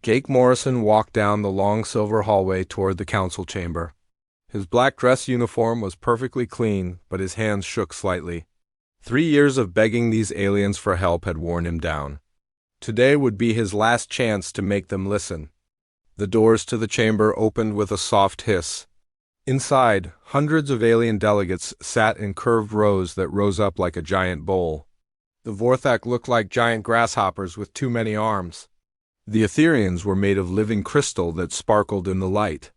Jake Morrison walked down the long silver hallway toward the council chamber. His black dress uniform was perfectly clean, but his hands shook slightly. 3 years of begging these aliens for help had worn him down. Today would be his last chance to make them listen. The doors to the chamber opened with a soft hiss. Inside, hundreds of alien delegates sat in curved rows that rose up like a giant bowl. The Vorthak looked like giant grasshoppers with too many arms. The Etherians were made of living crystal that sparkled in the light.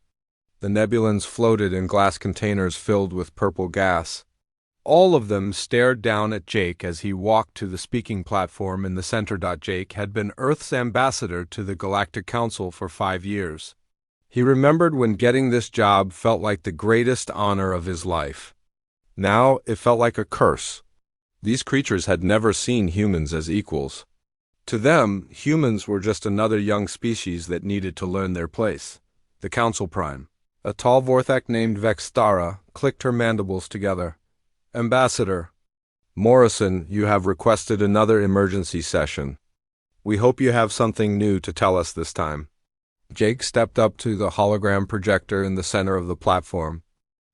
The Nebulans floated in glass containers filled with purple gas. All of them stared down at Jake as he walked to the speaking platform in the center. Jake had been Earth's ambassador to the Galactic Council for 5 years. He remembered when getting this job felt like the greatest honor of his life. Now it felt like a curse. These creatures had never seen humans as equals. To them, humans were just another young species that needed to learn their place. The Council Prime, a tall Vorthak named Vextara, clicked her mandibles together. Ambassador Morrison, you have requested another emergency session. We hope you have something new to tell us this time. Jake stepped up to the hologram projector in the center of the platform.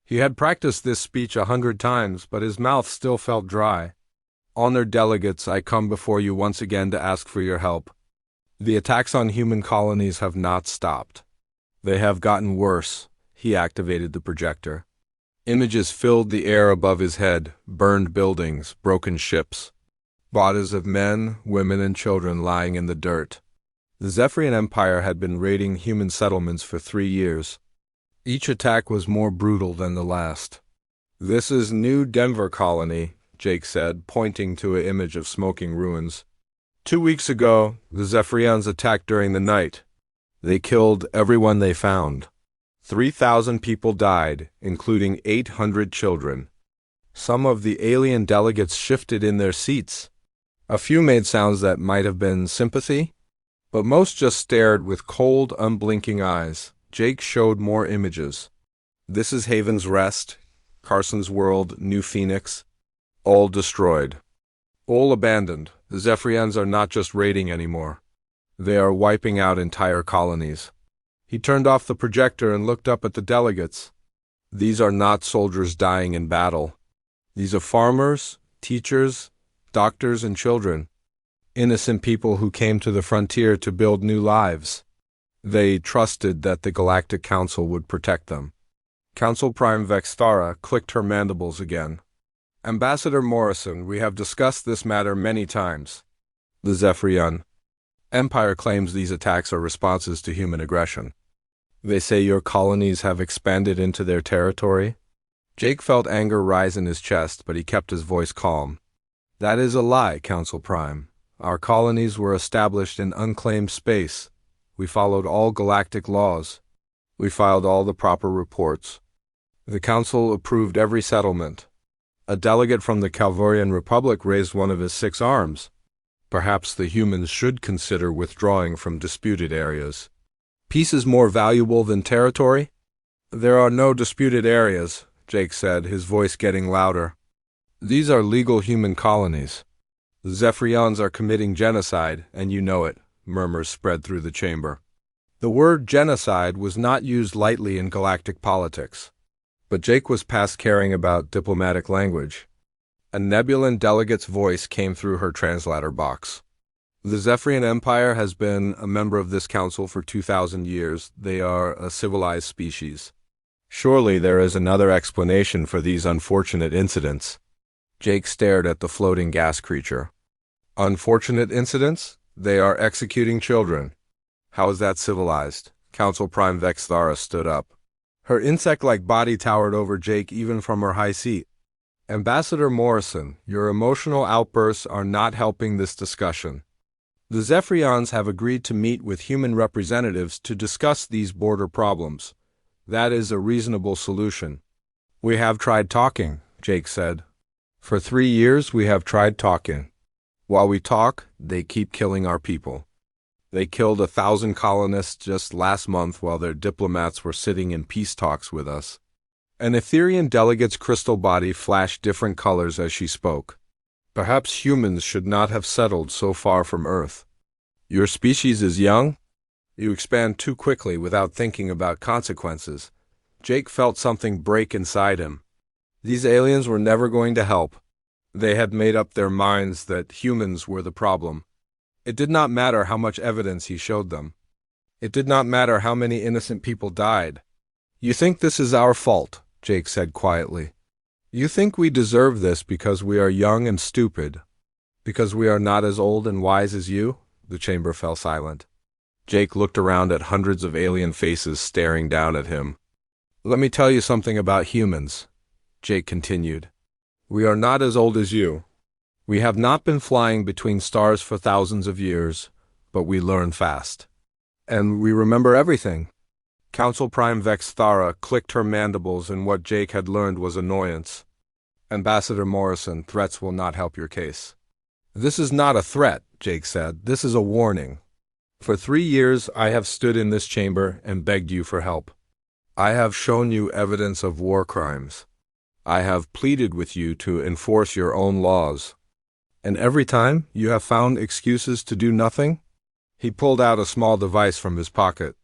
He had practiced this speech 100 times, but his mouth still felt dry. Honored delegates, I come before you once again to ask for your help. The attacks on human colonies have not stopped. They have gotten worse. He activated the projector. Images filled the air above his head, burned buildings, broken ships. Bodies of men, women, and children lying in the dirt. The Zephyrian Empire had been raiding human settlements for 3 years. Each attack was more brutal than the last. This is New Denver Colony, Jake said, pointing to an image of smoking ruins. 2 weeks ago, the Zephyrians attacked during the night. They killed everyone they found. 3,000 people died, including 800 children. Some of the alien delegates shifted in their seats. A few made sounds that might have been sympathy, but most just stared with cold, unblinking eyes. Jake showed more images. This is Haven's Rest, Carson's World, New Phoenix. All destroyed. All abandoned. The Zephyrians are not just raiding anymore. They are wiping out entire colonies. He turned off the projector and looked up at the delegates. These are not soldiers dying in battle. These are farmers, teachers, doctors, and children. Innocent people who came to the frontier to build new lives. They trusted that the Galactic Council would protect them. Council Prime Vextara clicked her mandibles again. Ambassador Morrison, we have discussed this matter many times. The Zephyrian Empire claims these attacks are responses to human aggression. They say your colonies have expanded into their territory. Jake felt anger rise in his chest, but he kept his voice calm. That is a lie, Council Prime. Our colonies were established in unclaimed space. We followed all galactic laws. We filed all the proper reports. The Council approved every settlement. A delegate from the Calvorian Republic raised one of his 6 arms. Perhaps the humans should consider withdrawing from disputed areas. Peace is more valuable than territory? There are no disputed areas, Jake said, his voice getting louder. These are legal human colonies. The Zephyrians are committing genocide, and you know it, murmurs spread through the chamber. The word genocide was not used lightly in galactic politics. But Jake was past caring about diplomatic language. A Nebulan delegate's voice came through her translator box. The Zephyrian Empire has been a member of this council for 2,000 years. They are a civilized species. Surely there is another explanation for these unfortunate incidents. Jake stared at the floating gas creature. Unfortunate incidents? They are executing children. How is that civilized? Council Prime Vextara stood up. Her insect-like body towered over Jake even from her high seat. Ambassador Morrison, your emotional outbursts are not helping this discussion. The Zephyrians have agreed to meet with human representatives to discuss these border problems. That is a reasonable solution. We have tried talking, Jake said. For 3 years we have tried talking. While we talk, they keep killing our people. They killed 1,000 colonists just last month while their diplomats were sitting in peace talks with us. An Etherian delegate's crystal body flashed different colors as she spoke. Perhaps humans should not have settled so far from Earth. Your species is young? You expand too quickly without thinking about consequences. Jake felt something break inside him. These aliens were never going to help. They had made up their minds that humans were the problem. It did not matter how much evidence he showed them. It did not matter how many innocent people died. "You think this is our fault," Jake said quietly. "You think we deserve this because we are young and stupid, because we are not as old and wise as you?" The chamber fell silent. Jake looked around at hundreds of alien faces staring down at him. "Let me tell you something about humans," Jake continued. "We are not as old as you. We have not been flying between stars for thousands of years, but we learn fast. And we remember everything." Council Prime Vex Thara clicked her mandibles in what Jake had learned was annoyance. "Ambassador Morrison, threats will not help your case." "This is not a threat," Jake said. "This is a warning. For 3 years I have stood in this chamber and begged you for help. I have shown you evidence of war crimes. I have pleaded with you to enforce your own laws. And every time you have found excuses to do nothing." He pulled out a small device from his pocket.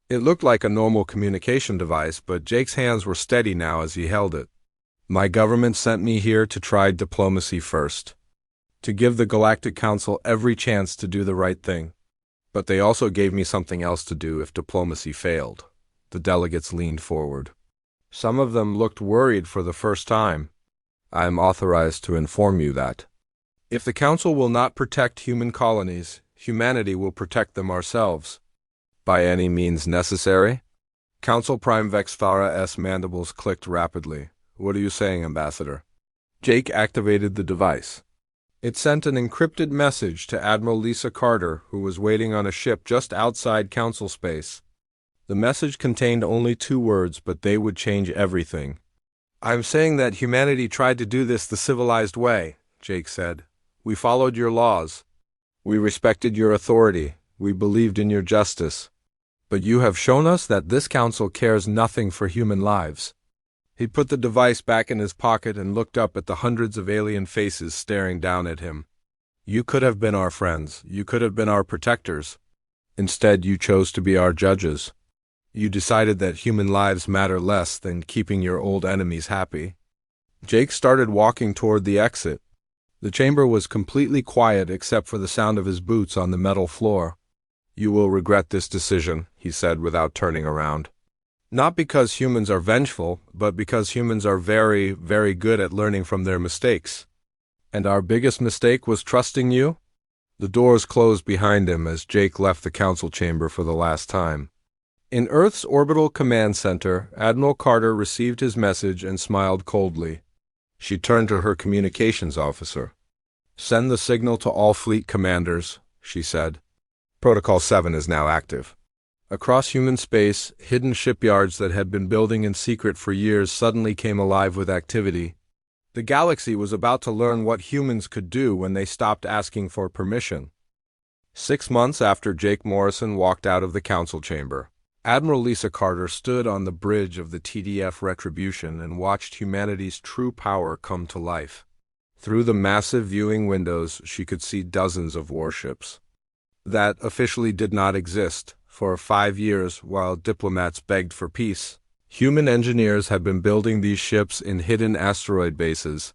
It looked like a normal communication device, but Jake's hands were steady now as he held it. "My government sent me here to try diplomacy first, to give the Galactic Council every chance to do the right thing. But they also gave me something else to do if diplomacy failed." The delegates leaned forward. Some of them looked worried for the first time. "I am authorized to inform you that if the Council will not protect human colonies, humanity will protect them ourselves. By any means necessary?" Council Prime Vex Thara's mandibles clicked rapidly. "What are you saying, Ambassador?" Jake activated the device. It sent an encrypted message to Admiral Lisa Carter, who was waiting on a ship just outside Council space. The message contained only 2 words, but they would change everything. "I'm saying that humanity tried to do this the civilized way," Jake said. "We followed your laws. We respected your authority. We believed in your justice. But you have shown us that this council cares nothing for human lives." He put the device back in his pocket and looked up at the hundreds of alien faces staring down at him. "You could have been our friends. You could have been our protectors. Instead, you chose to be our judges. You decided that human lives matter less than keeping your old enemies happy." Jake started walking toward the exit. The chamber was completely quiet except for the sound of his boots on the metal floor. "You will regret this decision," he said without turning around. "Not because humans are vengeful, but because humans are very, very good at learning from their mistakes." "And our biggest mistake was trusting you?" The doors closed behind him as Jake left the council chamber for the last time. In Earth's orbital command center, Admiral Carter received his message and smiled coldly. She turned to her communications officer. "Send the signal to all fleet commanders," she said. "Protocol 7 is now active." Across human space, hidden shipyards that had been building in secret for years suddenly came alive with activity. The galaxy was about to learn what humans could do when they stopped asking for permission. 6 months after Jake Morrison walked out of the council chamber, Admiral Lisa Carter stood on the bridge of the TDF Retribution and watched humanity's true power come to life. Through the massive viewing windows, she could see dozens of warships that officially did not exist. For 5 years, while diplomats begged for peace, human engineers had been building these ships in hidden asteroid bases.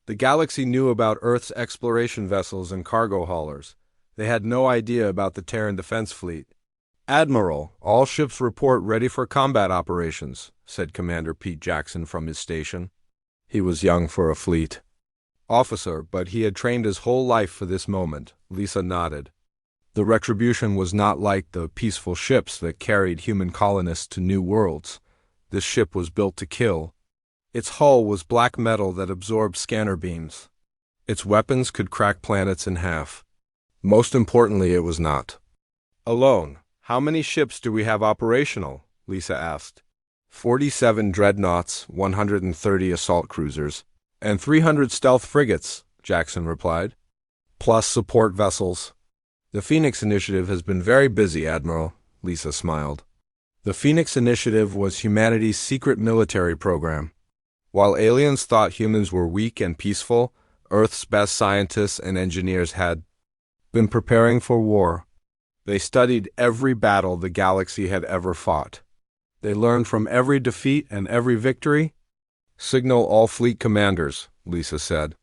The galaxy knew about Earth's exploration vessels and cargo haulers. They had no idea about the Terran Defense Fleet. "Admiral, all ships report ready for combat operations," said Commander Pete Jackson from his station. He was young for a fleet officer, but he had trained his whole life for this moment. Lisa nodded. The Retribution was not like the peaceful ships that carried human colonists to new worlds. This ship was built to kill. Its hull was black metal that absorbed scanner beams. Its weapons could crack planets in half. Most importantly, it was not alone. "How many ships do we have operational?" Lisa asked. 47 dreadnoughts, 130 assault cruisers, and 300 stealth frigates, Jackson replied. "Plus support vessels." "The Phoenix Initiative has been very busy, Admiral," Lisa smiled. The Phoenix Initiative was humanity's secret military program. While aliens thought humans were weak and peaceful, Earth's best scientists and engineers had been preparing for war. They studied every battle the galaxy had ever fought. They learned from every defeat and every victory. Signal all fleet commanders, Lisa said.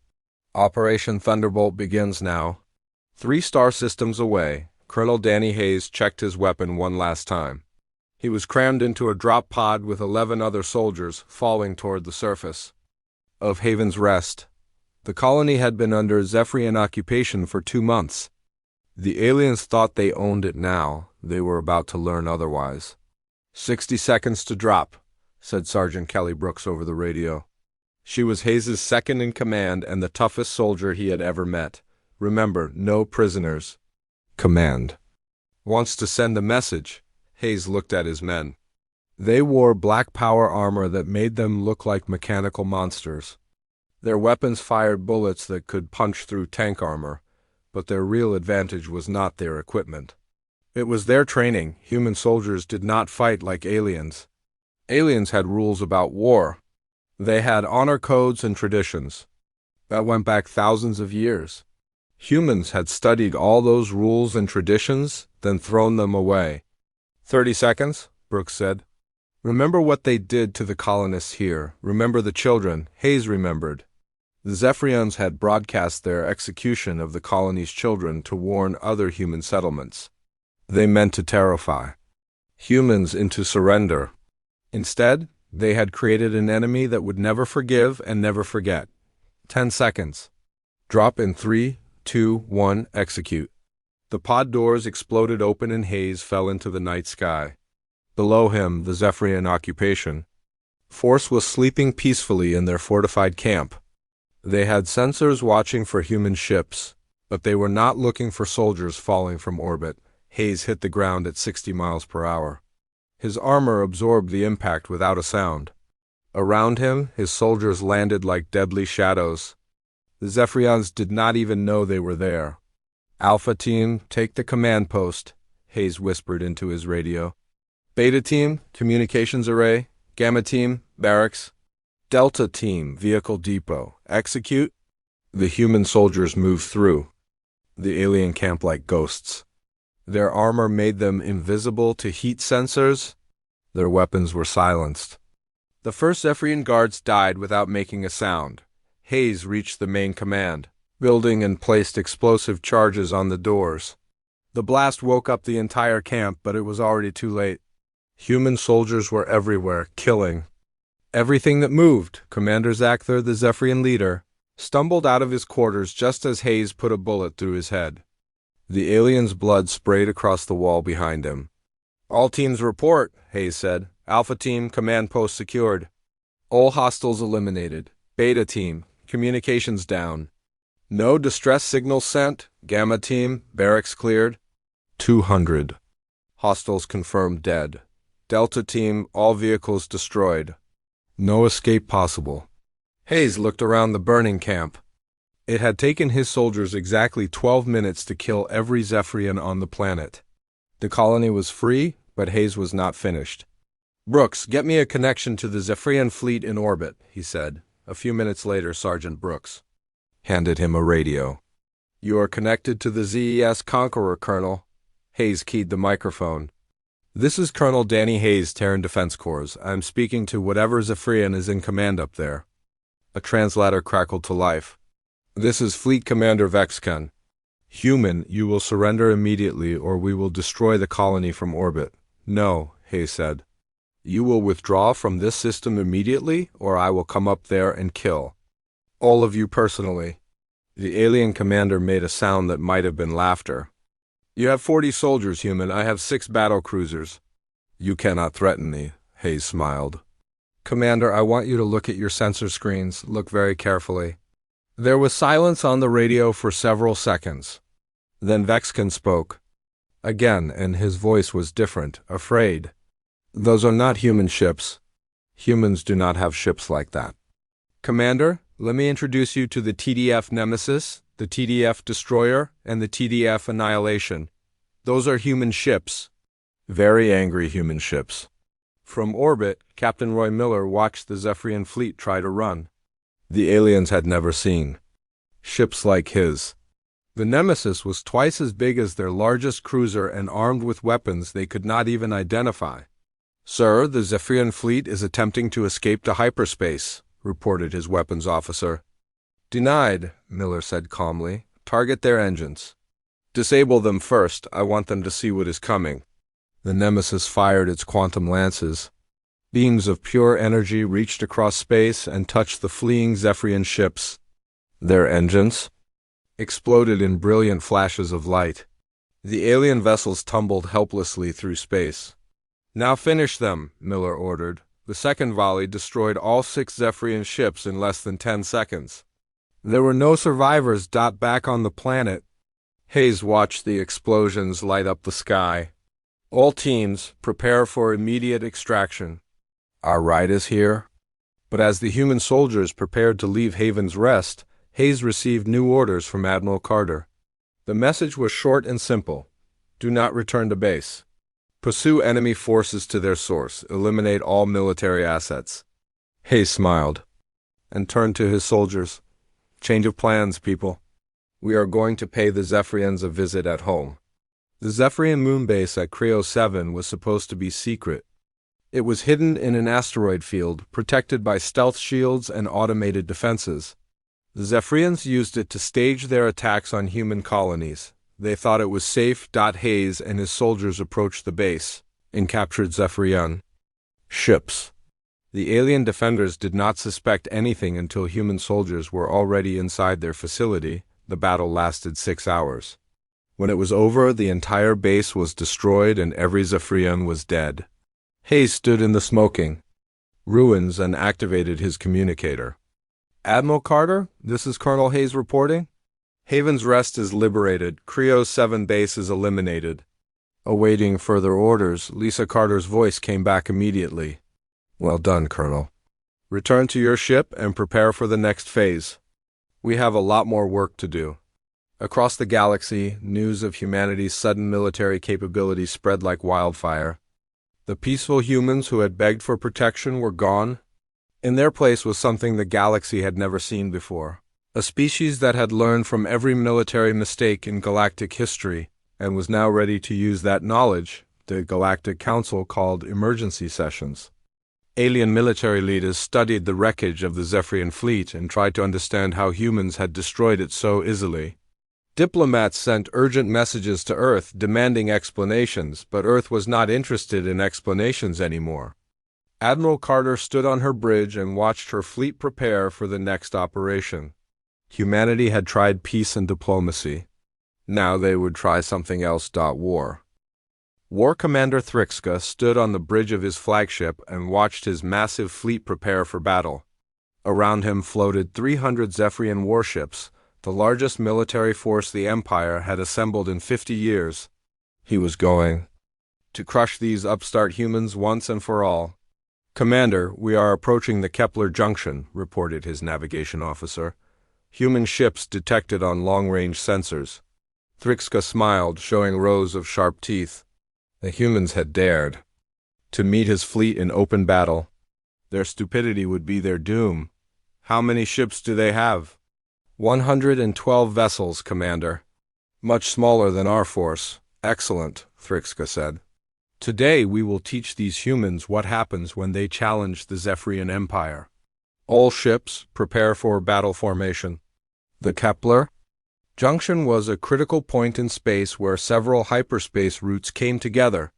Operation Thunderbolt begins now. 3 star systems away, Colonel Danny Hayes checked his weapon one last time. He was crammed into a drop pod with 11 other soldiers falling toward the surface of Haven's Rest. The colony had been under Zephyrian occupation for 2 months. The aliens thought they owned it now. They were about to learn otherwise. 60 seconds to drop, said Sergeant Kelly Brooks over the radio. She was Hayes' second in command and the toughest soldier he had ever met. Remember, no prisoners. Command. Wants to send a message. Hayes looked at his men. They wore black power armor that made them look like mechanical monsters. Their weapons fired bullets that could punch through tank armor, but their real advantage was not their equipment. It was their training. Human soldiers did not fight like aliens. Aliens had rules about war. They had honor codes and traditions that went back thousands of years. Humans had studied all those rules and traditions, then thrown them away. 30 seconds, Brooks said. Remember what they did to the colonists here. Remember the children. Hayes remembered. The Zephyrians had broadcast their execution of the colony's children to warn other human settlements. They meant to terrify humans into surrender. Instead, they had created an enemy that would never forgive and never forget. 10 seconds. Drop in 3, 2, 1, execute. The pod doors exploded open and Hayes fell into the night sky. Below him, the Zephyrian occupation force was sleeping peacefully in their fortified camp. They had sensors watching for human ships, but they were not looking for soldiers falling from orbit. Hayes hit the ground at 60 miles per hour. His armor absorbed the impact without a sound. Around him, his soldiers landed like deadly shadows. The Zephyrians did not even know they were there. Alpha Team, take the command post, Hayes whispered into his radio. Beta Team, communications array. Gamma Team, barracks. Delta Team, vehicle depot. Execute. The human soldiers moved through the alien camp like ghosts. Their armor made them invisible to heat sensors. Their weapons were silenced. The first Zephyrian guards died without making a sound. Hayes reached the main command building and placed explosive charges on the doors. The blast woke up the entire camp, but it was already too late. Human soldiers were everywhere, killing everything that moved. Commander Zachther, the Zephyrian leader, stumbled out of his quarters just as Hayes put a bullet through his head. The alien's blood sprayed across the wall behind him. All teams report, Hayes said. Alpha Team, command post secured. All hostiles eliminated. Beta Team, communications down. No distress signals sent. Gamma Team, barracks cleared. 200. Hostiles confirmed dead. Delta Team, all vehicles destroyed. No escape possible. Hayes looked around the burning camp. It had taken his soldiers exactly 12 minutes to kill every Zephyrian on the planet. The colony was free, but Hayes was not finished. Brooks, get me a connection to the Zephyrian fleet in orbit, he said. A few minutes later, Sergeant Brooks handed him a radio. You are connected to the ZES Conqueror, Colonel. Hayes keyed the microphone. This is Colonel Danny Hayes, Terran Defense Corps. I'm speaking to whatever Zephyrian is in command up there. A translator crackled to life. This is Fleet Commander Vexken. Human, you will surrender immediately or we will destroy the colony from orbit. No, Hayes said. You will withdraw from this system immediately or I will come up there and kill all of you personally. The alien commander made a sound that might have been laughter. You have 40 soldiers, human. I have 6 battle cruisers. You cannot threaten me, Hayes smiled. Commander, I want you to look at your sensor screens. Look very carefully. There was silence on the radio for several seconds. Then Vexken spoke. Again, and his voice was different, afraid. Those are not human ships. Humans do not have ships like that. Commander, let me introduce you to the TDF Nemesis, the TDF Destroyer, and the TDF Annihilation. Those are human ships. Very angry human ships. From orbit, Captain Roy Miller watched the Zephyrian fleet try to run. The aliens had never seen ships like his. The Nemesis was twice as big as their largest cruiser and armed with weapons they could not even identify. "Sir, the Zephyrian fleet is attempting to escape to hyperspace," reported his weapons officer. "Denied," Miller said calmly. "Target their engines. Disable them first. I want them to see what is coming." The Nemesis fired its quantum lances. Beams of pure energy reached across space and touched the fleeing Zephyrian ships. Their engines exploded in brilliant flashes of light. The alien vessels tumbled helplessly through space. "Now finish them," Miller ordered. The second volley destroyed all 6 Zephyrian ships in less than 10 seconds. There were no survivors. Back on the planet, Hayes watched the explosions light up the sky. "All teams, prepare for immediate extraction. Our ride is here." But as the human soldiers prepared to leave Haven's Rest, Hayes received new orders from Admiral Carter. The message was short and simple. Do not return to base. Pursue enemy forces to their source. Eliminate all military assets. Hayes smiled and turned to his soldiers. "Change of plans, people. We are going to pay the Zephyrians a visit at home." The Zephyrian moon base at Creo 7 was supposed to be secret. It was hidden in an asteroid field, protected by stealth shields and automated defenses. The Zephyrians used it to stage their attacks on human colonies. They thought it was safe. Hayes and his soldiers approached the base and captured Zephyrian ships. The alien defenders did not suspect anything until human soldiers were already inside their facility. The battle lasted 6 hours. When it was over, the entire base was destroyed and every Zephyrian was dead. Hayes stood in the smoking ruins and activated his communicator. "Admiral Carter, this is Colonel Hayes reporting. Haven's Rest is liberated. Creo 7 base is eliminated." Awaiting further orders, Lisa Carter's voice came back immediately. "Well done, Colonel. Return to your ship and prepare for the next phase. We have a lot more work to do." Across the galaxy, news of humanity's sudden military capabilities spread like wildfire. The peaceful humans who had begged for protection were gone. In their place was something the galaxy had never seen before. A species that had learned from every military mistake in galactic history and was now ready to use that knowledge. The Galactic Council called emergency sessions. Alien military leaders studied the wreckage of the Zephyrian fleet and tried to understand how humans had destroyed it so easily. Diplomats sent urgent messages to Earth demanding explanations, but Earth was not interested in explanations anymore. Admiral Carter stood on her bridge and watched her fleet prepare for the next operation. Humanity had tried peace and diplomacy. Now they would try something else. War. War Commander Thrixka stood on the bridge of his flagship and watched his massive fleet prepare for battle. Around him floated 300 Zephyrian warships, the largest military force the Empire had assembled in 50 years. He was going to crush these upstart humans once and for all. "Commander, we are approaching the Kepler Junction," reported his navigation officer. "Human ships detected on long-range sensors." Thrixka smiled, showing rows of sharp teeth. The humans had dared to meet his fleet in open battle. Their stupidity would be their doom. "How many ships do they have?" 112 vessels, Commander. "Much smaller than our force." "Excellent," Thrixka said. "Today we will teach these humans what happens when they challenge the Zephyrian Empire. All ships, prepare for battle formation." The Kepler Junction was a critical point in space where several hyperspace routes came together.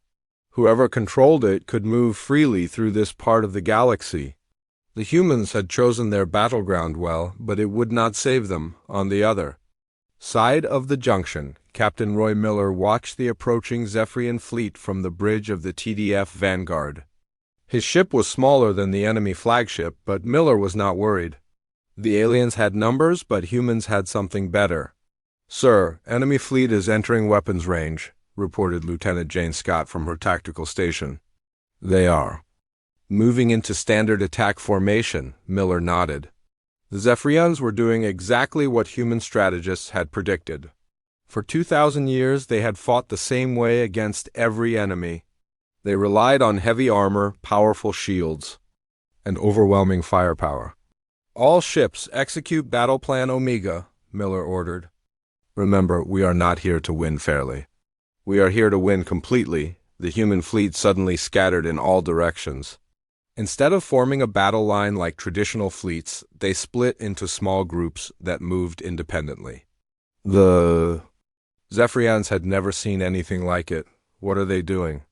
Whoever controlled it could move freely through this part of the galaxy. The humans had chosen their battleground well, but it would not save them. On the other side of the junction, Captain Roy Miller watched the approaching Zephyrian fleet from the bridge of the TDF Vanguard. His ship was smaller than the enemy flagship, but Miller was not worried. The aliens had numbers, but humans had something better. "Sir, enemy fleet is entering weapons range," reported Lieutenant Jane Scott from her tactical station. "They are moving into standard attack formation," Miller nodded. The Zephyrians were doing exactly what human strategists had predicted. For 2,000 years they had fought the same way against every enemy. They relied on heavy armor, powerful shields, and overwhelming firepower. "All ships execute Battle Plan Omega," Miller ordered. Remember, we are not here to win fairly. We are here to win completely. The human fleet suddenly scattered in all directions. Instead of forming a battle line like traditional fleets, they split into small groups that moved independently. The Zephyrians had never seen anything like it. What are they doing?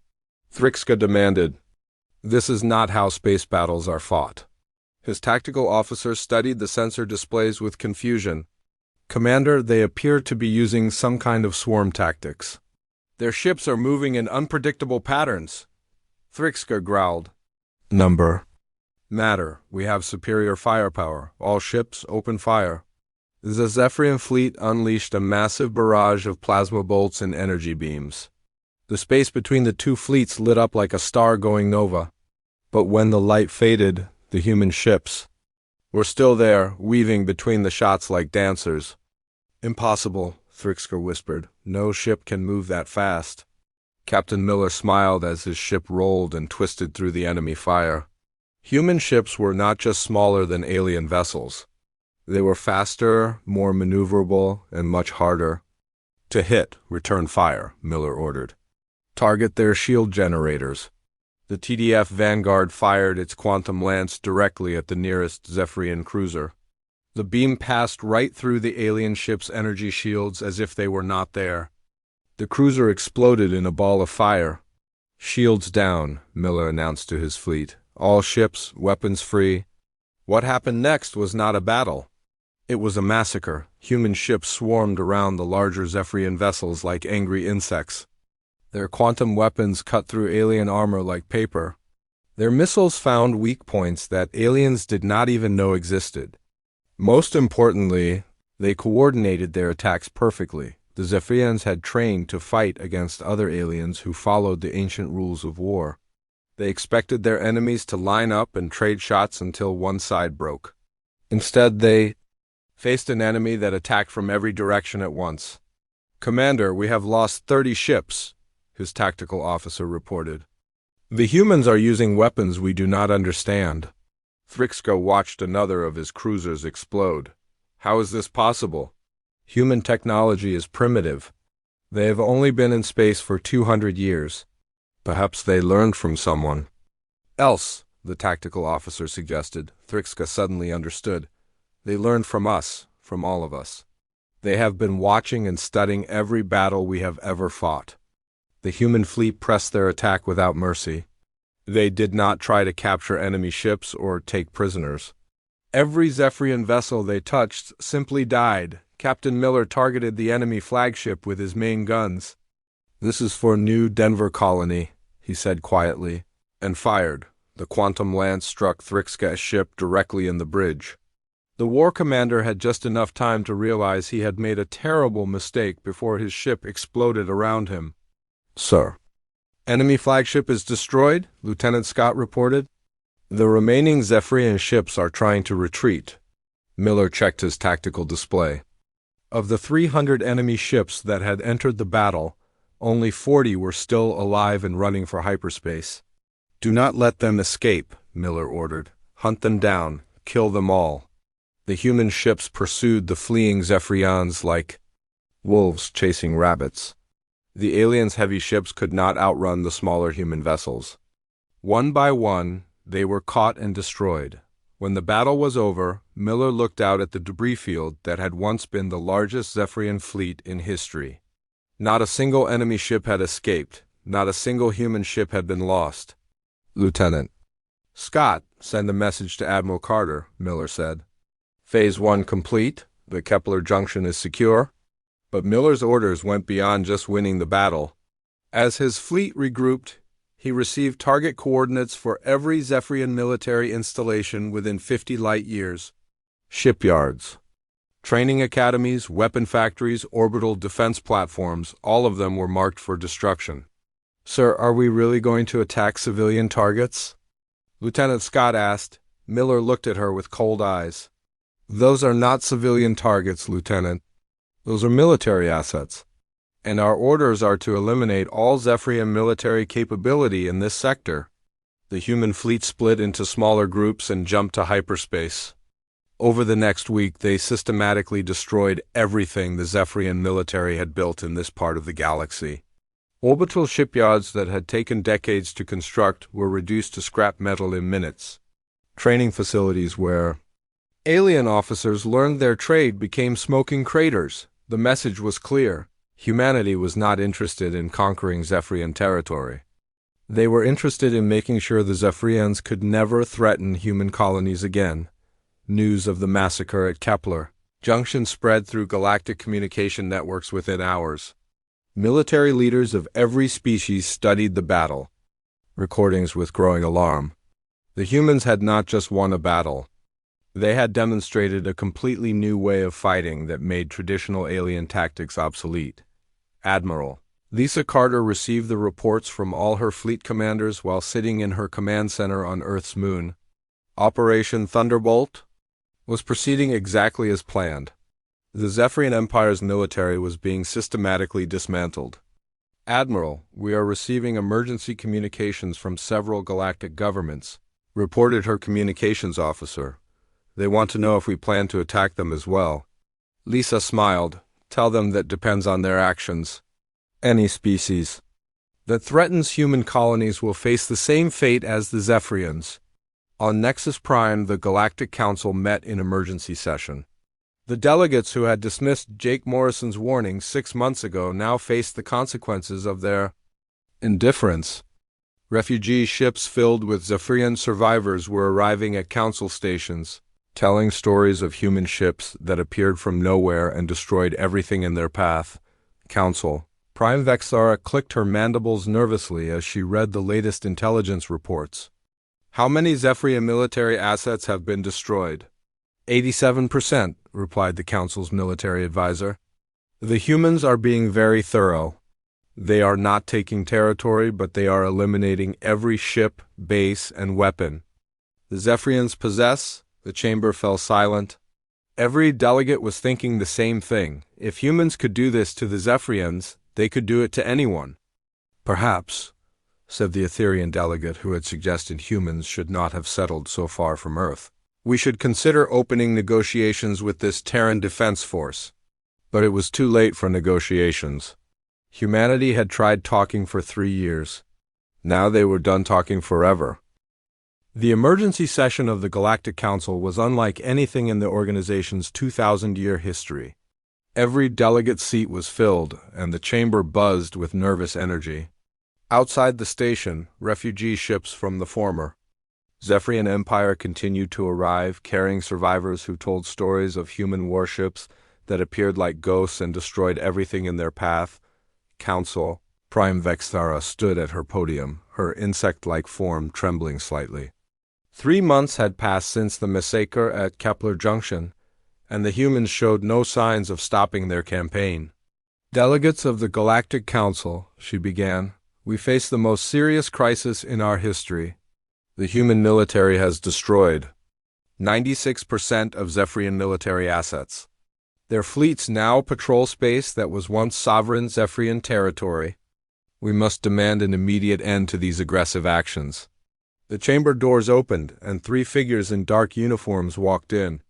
Thrixka demanded. This is not how space battles are fought. His tactical officer studied the sensor displays with confusion. Commander, they appear to be using some kind of swarm tactics. Their ships are moving in unpredictable patterns. Thrixka growled. Matter. We have superior firepower. All ships, open fire. The Zephyrian fleet unleashed a massive barrage of plasma bolts and energy beams. The space between the two fleets lit up like a star going nova. But when the light faded, the human ships were still there, weaving between the shots like dancers. Impossible, Thrixka whispered. No ship can move that fast. Captain Miller smiled as his ship rolled and twisted through the enemy fire. Human ships were not just smaller than alien vessels. They were faster, more maneuverable, and much harder. To hit, return fire, Miller ordered. Target their shield generators. The TDF Vanguard fired its quantum lance directly at the nearest Zephyrian cruiser. The beam passed right through the alien ship's energy shields as if they were not there. The cruiser exploded in a ball of fire. Shields down, Miller announced to his fleet. All ships, weapons free. What happened next was not a battle. It was a massacre. Human ships swarmed around the larger Zephyrian vessels like angry insects. Their quantum weapons cut through alien armor like paper. Their missiles found weak points that aliens did not even know existed. Most importantly, they coordinated their attacks perfectly. The Zephyrians had trained to fight against other aliens who followed the ancient rules of war. They expected their enemies to line up and trade shots until one side broke. Instead, they faced an enemy that attacked from every direction at once. Commander, we have lost 30 ships, his tactical officer reported. The humans are using weapons we do not understand. Thrixka watched another of his cruisers explode. How is this possible? Human technology is primitive. They have only been in space for 200 years. Perhaps they learned from someone else, the tactical officer suggested. Thrixka suddenly understood. They learned from us, from all of us. They have been watching and studying every battle we have ever fought. The human fleet pressed their attack without mercy. They did not try to capture enemy ships or take prisoners. Every Zephyrian vessel they touched simply died. Captain Miller targeted the enemy flagship with his main guns. This is for New Denver Colony, he said quietly, and fired. The quantum lance struck Thrixka's ship directly in the bridge. The war commander had just enough time to realize he had made a terrible mistake before his ship exploded around him. Sir. Enemy flagship is destroyed, Lieutenant Scott reported. The remaining Zephyrian ships are trying to retreat. Miller checked his tactical display. Of the 300 enemy ships that had entered the battle, only 40 were still alive and running for hyperspace. Do not let them escape, Miller ordered. Hunt them down, kill them all. The human ships pursued the fleeing Zephyrians like wolves chasing rabbits. The aliens' heavy ships could not outrun the smaller human vessels. One by one, they were caught and destroyed. When the battle was over, Miller looked out at the debris field that had once been the largest Zephyrian fleet in history. Not a single enemy ship had escaped. Not a single human ship had been lost. Lieutenant Scott, send a message to Admiral Carter, Miller said. Phase 1 complete. The Kepler junction is secure. But Miller's orders went beyond just winning the battle. As his fleet regrouped, he received target coordinates for every Zephyrian military installation within 50 light years. Shipyards, training academies, weapon factories, orbital defense platforms, all of them were marked for destruction. Sir, are we really going to attack civilian targets? Lieutenant Scott asked. Miller looked at her with cold eyes. Those are not civilian targets, Lieutenant. Those are military assets. And our orders are to eliminate all Zephyrian military capability in this sector. The human fleet split into smaller groups and jumped to hyperspace. Over the next week, they systematically destroyed everything the Zephyrian military had built in this part of the galaxy. Orbital shipyards that had taken decades to construct were reduced to scrap metal in minutes. Training facilities where alien officers learned their trade became smoking craters. The message was clear. Humanity was not interested in conquering Zephyrian territory. They were interested in making sure the Zephyrians could never threaten human colonies again. News of the massacre at Kepler Junction spread through galactic communication networks within hours. Military leaders of every species studied the battle. Recordings with growing alarm. The humans had not just won a battle. They had demonstrated a completely new way of fighting that made traditional alien tactics obsolete. Admiral Lisa Carter received the reports from all her fleet commanders while sitting in her command center on Earth's moon. Operation Thunderbolt was proceeding exactly as planned. The Zephyrian Empire's military was being systematically dismantled. Admiral, we are receiving emergency communications from several galactic governments, reported her communications officer. They want to know if we plan to attack them as well. Lisa smiled. Tell them that depends on their actions. Any species that threatens human colonies will face the same fate as the Zephyrians. On Nexus Prime, the Galactic Council met in emergency session. The delegates who had dismissed Jake Morrison's warning 6 months ago now faced the consequences of their indifference. Refugee ships filled with Zephyrian survivors were arriving at council stations, telling stories of human ships that appeared from nowhere and destroyed everything in their path. Council. Prime Vexara clicked her mandibles nervously as she read the latest intelligence reports. How many Zephyrian military assets have been destroyed? 87%, replied the Council's military advisor. The humans are being very thorough. They are not taking territory, but they are eliminating every ship, base, and weapon. The Zephyrians possess. The chamber fell silent. Every delegate was thinking the same thing. If humans could do this to the Zephyrians, they could do it to anyone. Perhaps, said the Etherean delegate who had suggested humans should not have settled so far from Earth. We should consider opening negotiations with this Terran Defense Force. But it was too late for negotiations. Humanity had tried talking for 3 years. Now they were done talking forever. The emergency session of the Galactic Council was unlike anything in the organization's 2,000-year history. Every delegate seat was filled, and the chamber buzzed with nervous energy. Outside the station, refugee ships from the former Zephyrian Empire continued to arrive, carrying survivors who told stories of human warships that appeared like ghosts and destroyed everything in their path. Council. Prime Vexara stood at her podium, her insect-like form trembling slightly. 3 months had passed since the massacre at Kepler Junction, and the humans showed no signs of stopping their campaign. Delegates of the Galactic Council, she began, we face the most serious crisis in our history. The human military has destroyed 96% of Zephyrian military assets. Their fleets now patrol space that was once sovereign Zephyrian territory. We must demand an immediate end to these aggressive actions. The chamber doors opened, and 3 figures in dark uniforms walked in.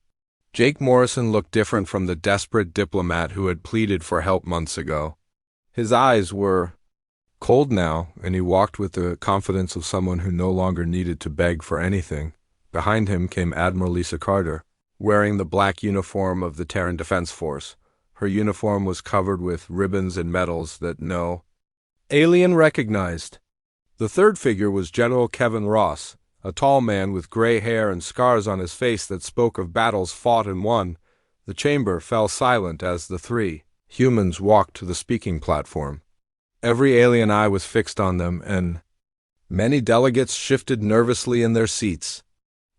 Jake Morrison looked different from the desperate diplomat who had pleaded for help months ago. His eyes were cold now, and he walked with the confidence of someone who no longer needed to beg for anything. Behind him came Admiral Lisa Carter, wearing the black uniform of the Terran Defense Force. Her uniform was covered with ribbons and medals that no alien recognized. The third figure was General Kevin Ross, a tall man with gray hair and scars on his face that spoke of battles fought and won. The chamber fell silent as the 3 humans walked to the speaking platform. Every alien eye was fixed on them, and many delegates shifted nervously in their seats.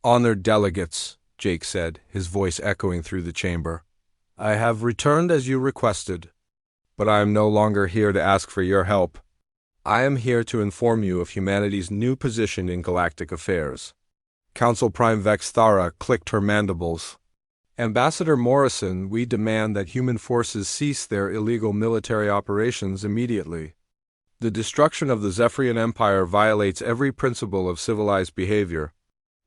Honored delegates, Jake said, his voice echoing through the chamber. I have returned as you requested, but I am no longer here to ask for your help. I am here to inform you of humanity's new position in galactic affairs. Council Prime Vexthara clicked her mandibles. Ambassador Morrison, we demand that human forces cease their illegal military operations immediately. The destruction of the Zephyrian Empire violates every principle of civilized behavior.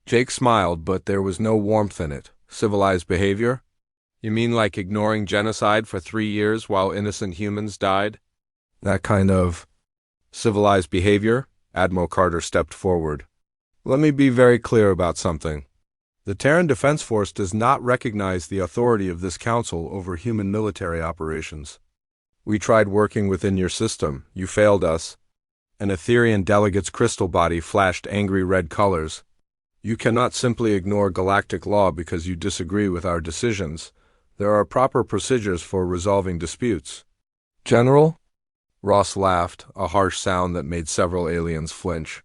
Jake smiled, but there was no warmth in it. Civilized behavior? You mean like ignoring genocide for 3 years while innocent humans died? That kind of civilized behavior? Admiral Carter stepped forward. Let me be very clear about something. The Terran Defense Force does not recognize the authority of this council over human military operations. We tried working within your system. You failed us. An Etherian delegate's crystal body flashed angry red colors. You cannot simply ignore galactic law because you disagree with our decisions. There are proper procedures for resolving disputes. General? Ross laughed, a harsh sound that made several aliens flinch.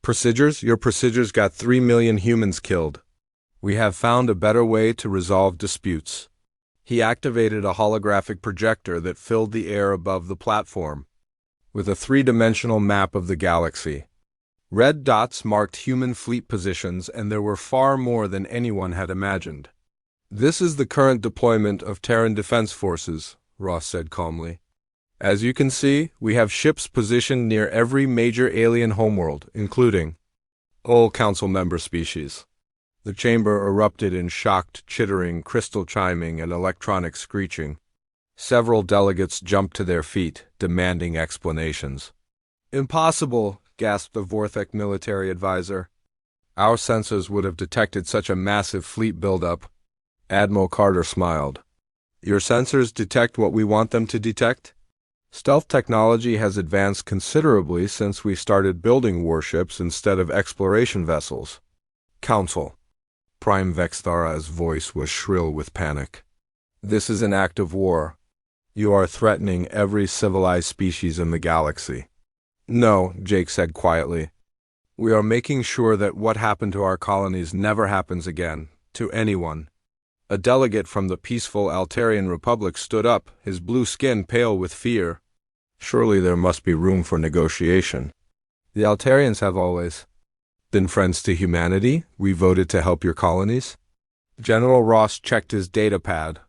Procedures? Your procedures got 3 million humans killed. We have found a better way to resolve disputes. He activated a holographic projector that filled the air above the platform, with a three-dimensional map of the galaxy. Red dots marked human fleet positions, and there were far more than anyone had imagined. This is the current deployment of Terran Defense Forces, Ross said calmly. As you can see, we have ships positioned near every major alien homeworld, including all council member species. The chamber erupted in shocked chittering, crystal chiming, and electronic screeching. Several delegates jumped to their feet, demanding explanations. Impossible, gasped the Vorthek military advisor. Our sensors would have detected such a massive fleet buildup. Admiral Carter smiled. Your sensors detect what we want them to detect? Stealth technology has advanced considerably since we started building warships instead of exploration vessels. Council. Prime Vexthara's voice was shrill with panic. This is an act of war. You are threatening every civilized species in the galaxy. No, Jake said quietly. We are making sure that what happened to our colonies never happens again, to anyone. A delegate from the peaceful Altarian Republic stood up, his blue skin pale with fear. Surely there must be room for negotiation. The Altarians have always been friends to humanity. We voted to help your colonies. General Ross checked his data pad.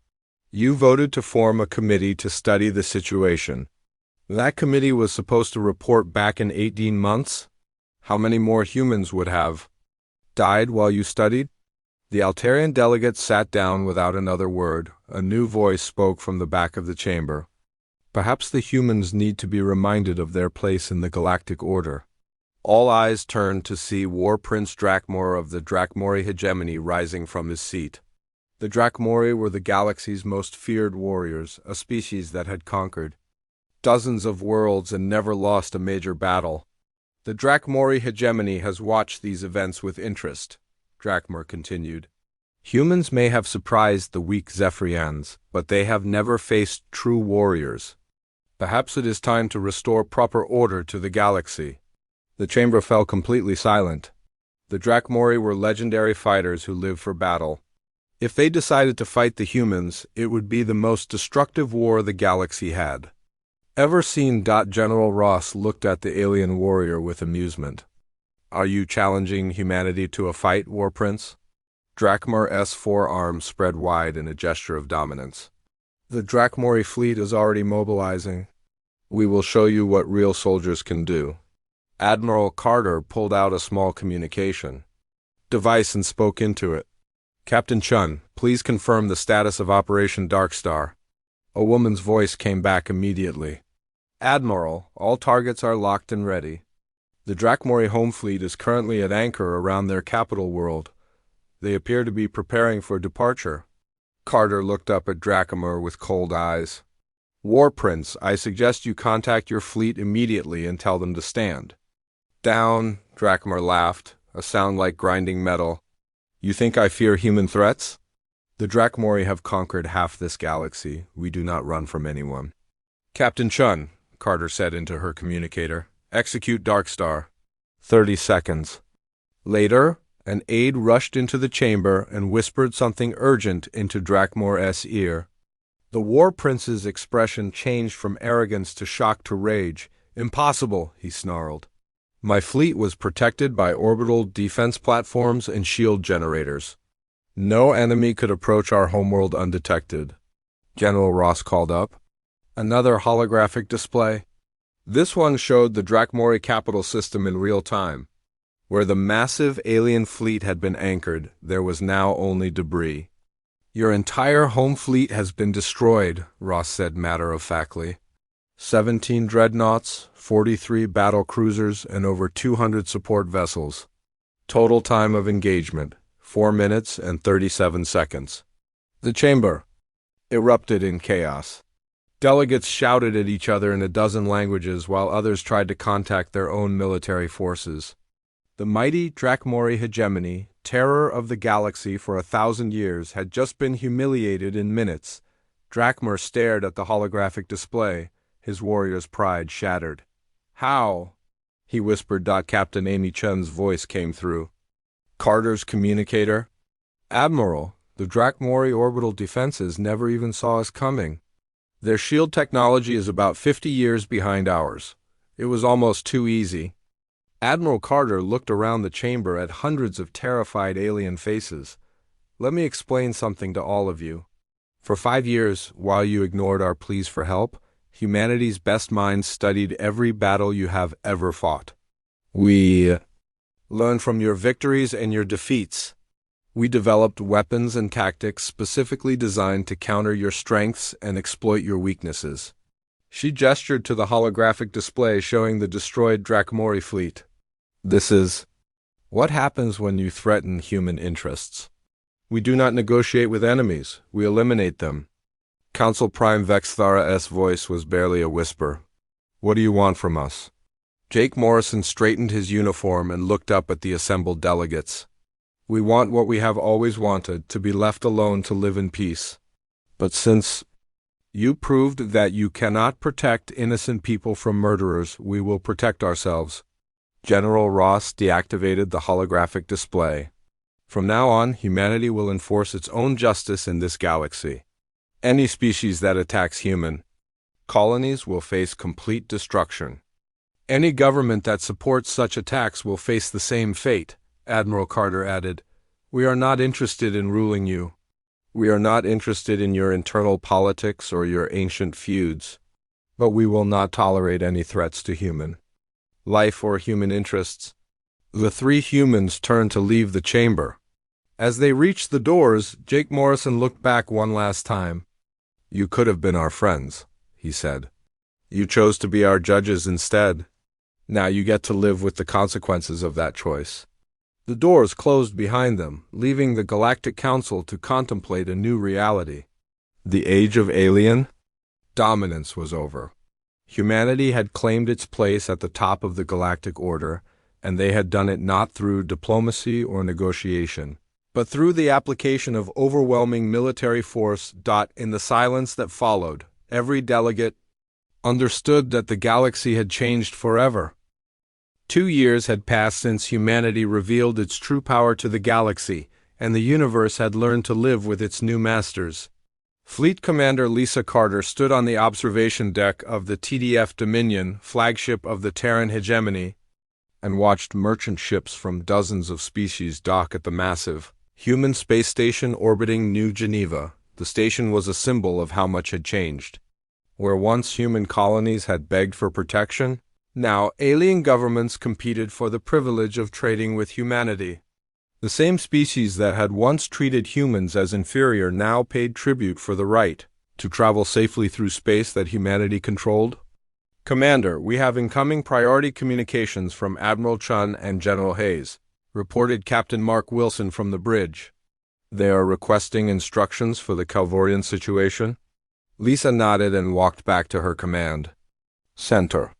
You voted to form a committee to study the situation. That committee was supposed to report back in 18 months. How many more humans would have died while you studied? The Altarian delegate sat down without another word. A new voice spoke from the back of the chamber. Perhaps the humans need to be reminded of their place in the galactic order. All eyes turned to see War Prince Drakmor of the Drakmori hegemony rising from his seat. The Drakmori were the galaxy's most feared warriors, a species that had conquered dozens of worlds and never lost a major battle. The Drakmori hegemony has watched these events with interest, Drakmor continued. Humans may have surprised the weak Zephyrians, but they have never faced true warriors. Perhaps it is time to restore proper order to the galaxy. The chamber fell completely silent. The Drakmori were legendary fighters who lived for battle. If they decided to fight the humans, it would be the most destructive war the galaxy had ever seen. General Ross looked at the alien warrior with amusement. Are you challenging humanity to a fight, War Prince? Drakmor's forearms spread wide in a gesture of dominance. The Drakmori fleet is already mobilizing. We will show you what real soldiers can do. Admiral Carter pulled out a small communication device and spoke into it. Captain Chun, please confirm the status of Operation Darkstar. A woman's voice came back immediately. Admiral, all targets are locked and ready. The Drakmori home fleet is currently at anchor around their capital world. They appear to be preparing for departure. Carter looked up at Drakmor with cold eyes. War Prince, I suggest you contact your fleet immediately and tell them to stand down. Drakmor laughed, a sound like grinding metal. You think I fear human threats? The Drakmori have conquered half this galaxy. We do not run from anyone. Captain Chun, Carter said into her communicator, execute Darkstar. 30 seconds. Later, an aide rushed into the chamber and whispered something urgent into Drakmor's ear. The War Prince's expression changed from arrogance to shock to rage. Impossible, he snarled. My fleet was protected by orbital defense platforms and shield generators. No enemy could approach our homeworld undetected. General Ross called up. Another holographic display. This one showed the Drakmori capital system in real time. Where the massive alien fleet had been anchored, there was now only debris. "Your entire home fleet has been destroyed," Ross said matter-of-factly. 17 dreadnoughts, 43 battle cruisers, and over 200 support vessels. Total time of engagement, 4 minutes and 37 seconds. The chamber erupted in chaos. Delegates shouted at each other in a dozen languages while others tried to contact their own military forces. The mighty Drakmori hegemony, terror of the galaxy for 1,000 years, had just been humiliated in minutes. Drakmor stared at the holographic display, his warrior's pride shattered. "How?" he whispered. Captain Amy Chen's voice came through. Carter's communicator. "Admiral, the Drakmori orbital defenses never even saw us coming. Their shield technology is about 50 years behind ours. It was almost too easy." Admiral Carter looked around the chamber at hundreds of terrified alien faces. "Let me explain something to all of you. For 5 years, while you ignored our pleas for help, humanity's best minds studied every battle you have ever fought. We learned from your victories and your defeats. We developed weapons and tactics specifically designed to counter your strengths and exploit your weaknesses." She gestured to the holographic display showing the destroyed Drakmori fleet. "This is what happens when you threaten human interests. We do not negotiate with enemies, we eliminate them." Council Prime Vexthara's voice was barely a whisper. "What do you want from us?" Jake Morrison straightened his uniform and looked up at the assembled delegates. "We want what we have always wanted, to be left alone to live in peace. But since you proved that you cannot protect innocent people from murderers, we will protect ourselves." General Ross deactivated the holographic display. "From now on, humanity will enforce its own justice in this galaxy. Any species that attacks human colonies will face complete destruction. Any government that supports such attacks will face the same fate," Admiral Carter added. "We are not interested in ruling you. We are not interested in your internal politics or your ancient feuds. But we will not tolerate any threats to human life or human interests." The 3 humans turned to leave the chamber. As they reached the doors, Jake Morrison looked back one last time. "You could have been our friends," he said. "You chose to be our judges instead. Now you get to live with the consequences of that choice." The doors closed behind them, leaving the Galactic Council to contemplate a new reality. The age of alien dominance was over. Humanity had claimed its place at the top of the galactic order, and they had done it not through diplomacy or negotiation, but through the application of overwhelming military force. In the silence that followed, every delegate understood that the galaxy had changed forever. 2 years had passed since humanity revealed its true power to the galaxy, and the universe had learned to live with its new masters. Fleet Commander Lisa Carter stood on the observation deck of the TDF Dominion, flagship of the Terran hegemony, and watched merchant ships from dozens of species dock at the massive human space station orbiting New Geneva. The station was a symbol of how much had changed. Where once human colonies had begged for protection, now alien governments competed for the privilege of trading with humanity. The same species that had once treated humans as inferior now paid tribute for the right to travel safely through space that humanity controlled. "Commander, we have incoming priority communications from Admiral Chun and General Hayes," reported Captain Mark Wilson from the bridge. "They are requesting instructions for the Calvorian situation." Lisa nodded and walked back to her command center.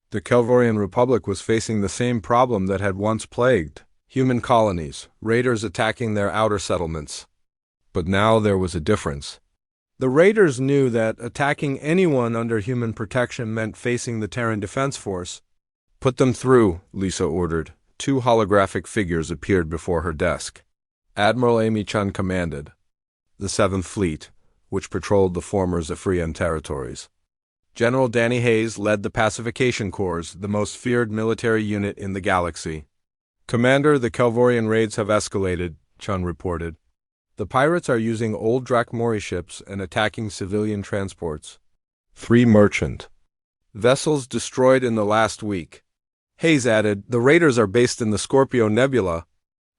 The Calvorian Republic was facing the same problem that had once plagued human colonies, raiders attacking their outer settlements. But now there was a difference. The raiders knew that attacking anyone under human protection meant facing the Terran Defense Force. "Put them through," Lisa ordered. 2 holographic figures appeared before her desk. Admiral Amy Chun commanded the 7th Fleet, which patrolled the former Zephyrian territories. General Danny Hayes led the Pacification Corps, the most feared military unit in the galaxy. "Commander, the Calvorian raids have escalated," Chun reported. "The pirates are using old Drakmori ships and attacking civilian transports. 3 merchant vessels destroyed in the last week. Hayes added, "The raiders are based in the Scorpio Nebula.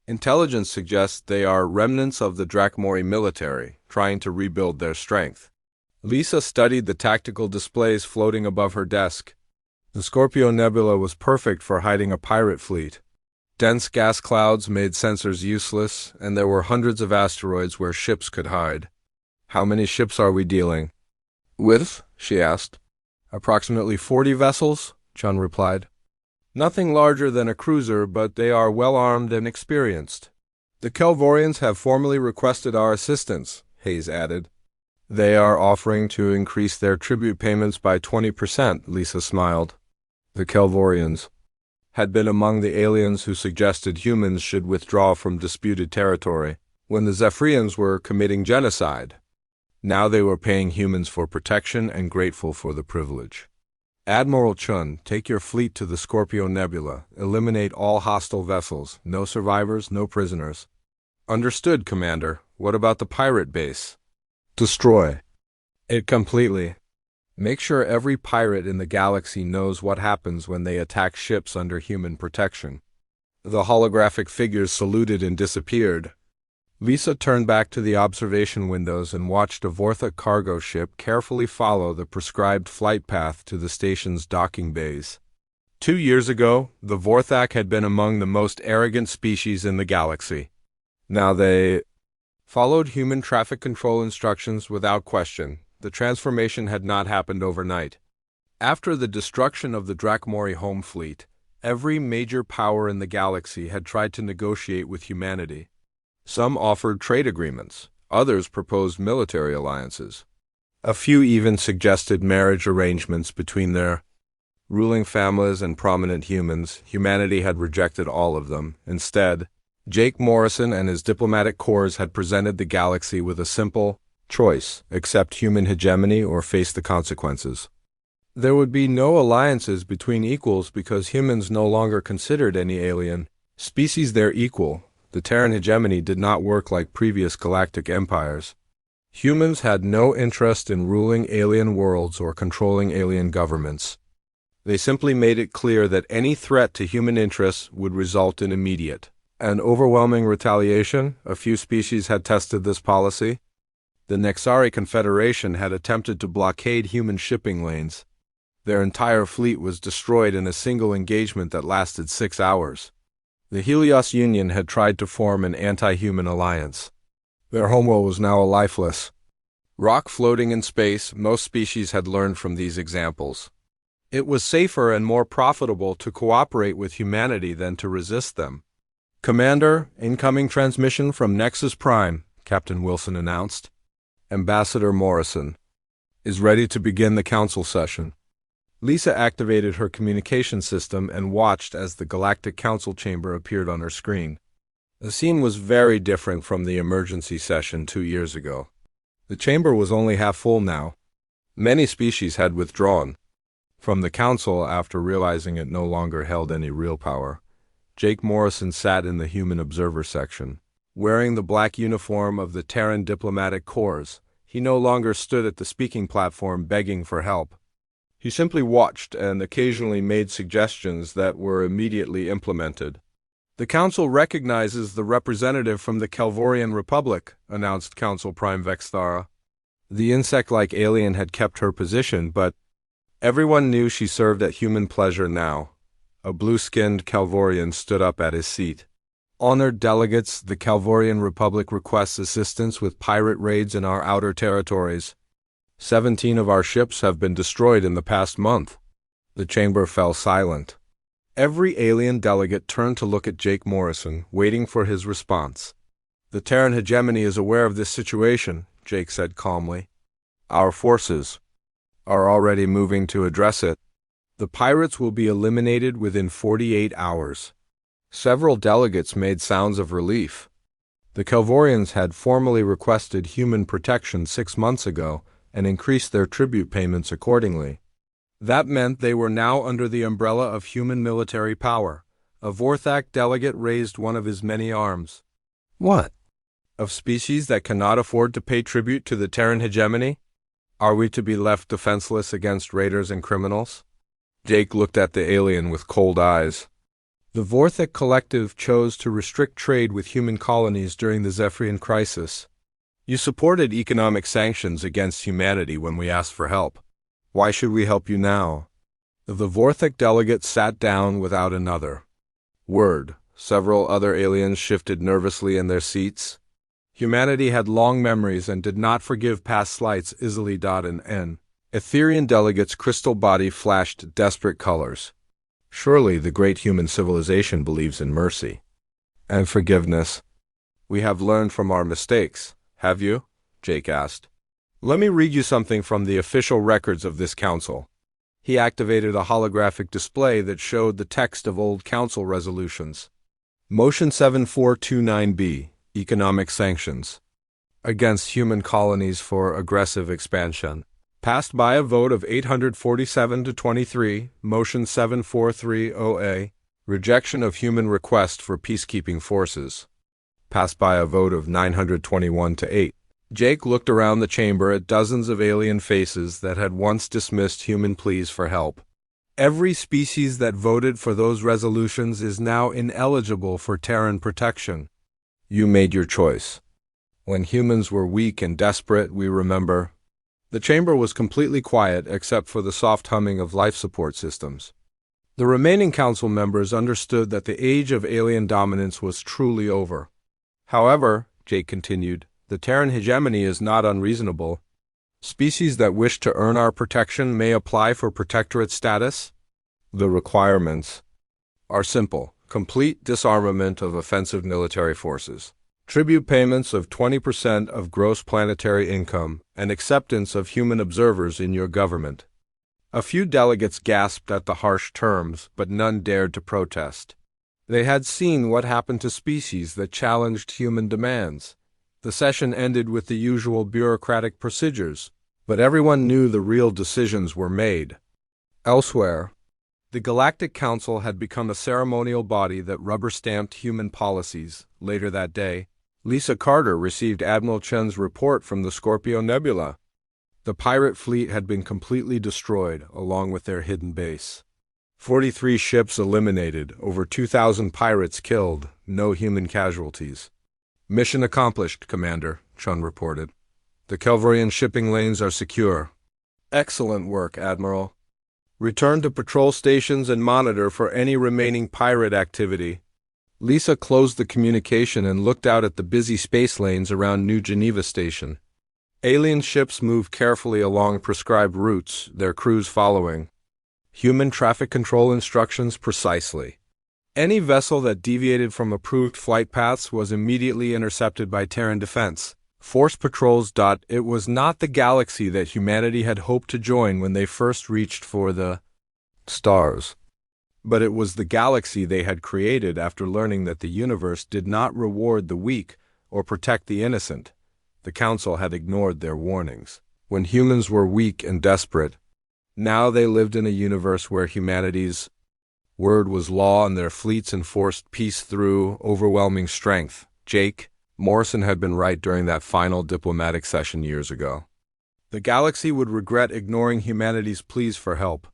Intelligence suggests they are remnants of the Drakmori military, trying to rebuild their strength." Lisa studied the tactical displays floating above her desk. The Scorpio Nebula was perfect for hiding a pirate fleet. Dense gas clouds made sensors useless, and there were hundreds of asteroids where ships could hide. "How many ships are we dealing with?" she asked. "Approximately 40 vessels," Chun replied. "Nothing larger than a cruiser, but they are well armed and experienced." "The Kelvorians have formally requested our assistance," Hayes added. "They are offering to increase their tribute payments by 20%, Lisa smiled. The Kelvorians had been among the aliens who suggested humans should withdraw from disputed territory when the Zephyrians were committing genocide. Now they were paying humans for protection and grateful for the privilege. "Admiral Chun, take your fleet to the Scorpio Nebula. Eliminate all hostile vessels. No survivors, no prisoners." "Understood, Commander. What about the pirate base?" "Destroy it completely. Make sure every pirate in the galaxy knows what happens when they attack ships under human protection." The holographic figures saluted and disappeared. Lisa turned back to the observation windows and watched a Vortha cargo ship carefully follow the prescribed flight path to the station's docking bays. 2 years ago, the Vorthak had been among the most arrogant species in the galaxy. Now they followed human traffic control instructions without question. The transformation had not happened overnight. After the destruction of the Drakmori home fleet, every major power in the galaxy had tried to negotiate with humanity. Some offered trade agreements, others proposed military alliances. A few even suggested marriage arrangements between their ruling families and prominent humans. Humanity had rejected all of them. Instead, Jake Morrison and his diplomatic corps had presented the galaxy with a simple choice: accept human hegemony or face the consequences. There would be no alliances between equals because humans no longer considered any alien species their equal. The Terran hegemony did not work like previous galactic empires. Humans had no interest in ruling alien worlds or controlling alien governments. They simply made it clear that any threat to human interests would result in immediate and overwhelming retaliation. A few species had tested this policy. The Nexari Confederation had attempted to blockade human shipping lanes. Their entire fleet was destroyed in a single engagement that lasted 6 hours. The Helios Union had tried to form an anti-human alliance. Their homeworld was now a lifeless rock floating in space. Most species had learned from these examples. It was safer and more profitable to cooperate with humanity than to resist them. "Commander, incoming transmission from Nexus Prime," Captain Wilson announced. "Ambassador Morrison is ready to begin the council session." Lisa activated her communication system and watched as the Galactic Council chamber appeared on her screen. The scene was very different from the emergency session 2 years ago. The chamber was only half full now. Many species had withdrawn from the council after realizing it no longer held any real power. Jake Morrison sat in the human observer section. Wearing the black uniform of the Terran diplomatic corps, he no longer stood at the speaking platform begging for help. He simply watched and occasionally made suggestions that were immediately implemented. "The Council recognizes the representative from the Kelvorian Republic," announced Council Prime Vexthara. The insect-like alien had kept her position, but everyone knew she served at human pleasure now. A blue-skinned Kelvorian stood up at his seat. "Honored delegates, the Kelvorian Republic requests assistance with pirate raids in our outer territories. 17 of our ships have been destroyed in the past month." The chamber fell silent. Every alien delegate turned to look at Jake Morrison, waiting for his response. "The Terran hegemony is aware of this situation," Jake said calmly. "Our forces are already moving to address it. The pirates will be eliminated within 48 hours. Several delegates made sounds of relief. The Kelvorians had formally requested human protection 6 months ago and increased their tribute payments accordingly. That meant they were now under the umbrella of human military power. A Vorthak delegate raised one of his many arms. "What? Of species that cannot afford to pay tribute to the Terran hegemony? Are we to be left defenseless against raiders and criminals?" Jake looked at the alien with cold eyes. The Vorthic Collective chose to restrict trade with human colonies during the Zephyrian crisis. You supported economic sanctions against humanity when we asked for help. Why should we help you now? The Vorthic delegate sat down without another word. Several other aliens shifted nervously in their seats. Humanity had long memories and did not forgive past slights easily. An Etherian delegate's crystal body flashed desperate colors. Surely the great human civilization believes in mercy and forgiveness. We have learned from our mistakes, have you? Jake asked. Let me read you something from the official records of this council. He activated a holographic display that showed the text of old council resolutions. Motion 7429B, Economic Sanctions. Against human colonies for aggressive expansion. Passed by a vote of 847 to 23, Motion 7430A, Rejection of Human Request for Peacekeeping Forces. Passed by a vote of 921 to 8. Jake looked around the chamber at dozens of alien faces that had once dismissed human pleas for help. Every species that voted for those resolutions is now ineligible for Terran protection. You made your choice. When humans were weak and desperate, we remember. The chamber was completely quiet except for the soft humming of life support systems. The remaining council members understood that the age of alien dominance was truly over. However, Jake continued, the Terran hegemony is not unreasonable. Species that wish to earn our protection may apply for protectorate status. The requirements are simple: complete disarmament of offensive military forces, tribute payments of 20% of gross planetary income, and acceptance of human observers in your government. A few delegates gasped at the harsh terms, but none dared to protest. They had seen what happened to species that challenged human demands. The session ended with the usual bureaucratic procedures, but everyone knew the real decisions were made. Elsewhere, the Galactic Council had become a ceremonial body that rubber-stamped human policies. Later that day, Lisa Carter received Admiral Chen's report from the Scorpio Nebula. The pirate fleet had been completely destroyed, along with their hidden base. 43 ships eliminated, over 2,000 pirates killed, no human casualties. Mission accomplished, Commander, Chun reported. The Kelvorian shipping lanes are secure. Excellent work, Admiral. Return to patrol stations and monitor for any remaining pirate activity. Lisa closed the communication and looked out at the busy space lanes around New Geneva Station. Alien ships moved carefully along prescribed routes, their crews following. Human traffic control instructions precisely. Any vessel that deviated from approved flight paths was immediately intercepted by Terran defense. Force patrols. It was not the galaxy that humanity had hoped to join when they first reached for the stars. But it was the galaxy they had created after learning that the universe did not reward the weak or protect the innocent. The Council had ignored their warnings. When humans were weak and desperate, now they lived in a universe where humanity's word was law and their fleets enforced peace through overwhelming strength. Jake, Morrison had been right during that final diplomatic session years ago. The galaxy would regret ignoring humanity's pleas for help.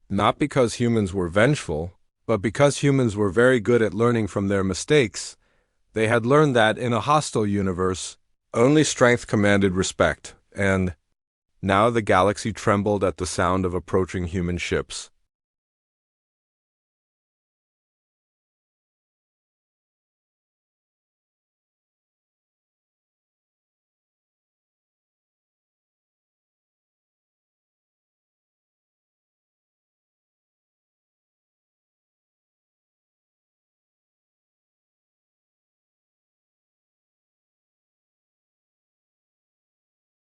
Not because humans were vengeful, but because humans were very good at learning from their mistakes. They had learned that in a hostile universe, only strength commanded respect, and now the galaxy trembled at the sound of approaching human ships.